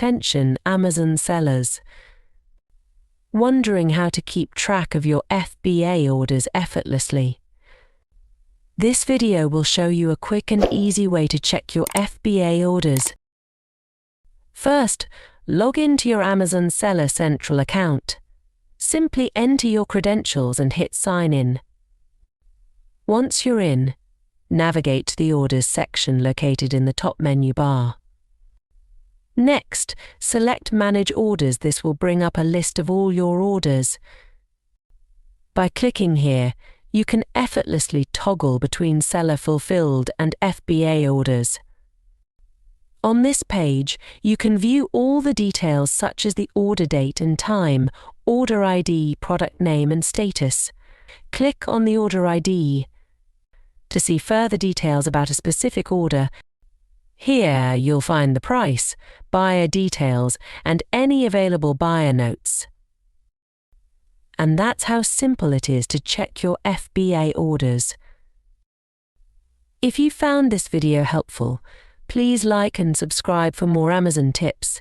Attention, Amazon sellers. Wondering how to keep track of your FBA orders effortlessly? This video will show you a quick and easy way to check your FBA orders. First, log into your Amazon Seller Central account. Simply enter your credentials and hit Sign In. Once you're in, navigate to the Orders section located in the top menu bar. Next, select Manage Orders. This will bring up a list of all your orders. By clicking here, you can effortlessly toggle between seller fulfilled and FBA orders. On this page, you can view all the details such as the order date and time, order ID, product name and status. Click on the order ID to see further details about a specific order. Here you'll find the price, buyer details, and any available buyer notes. And that's how simple it is to check your FBA orders. If you found this video helpful, please like and subscribe for more Amazon tips.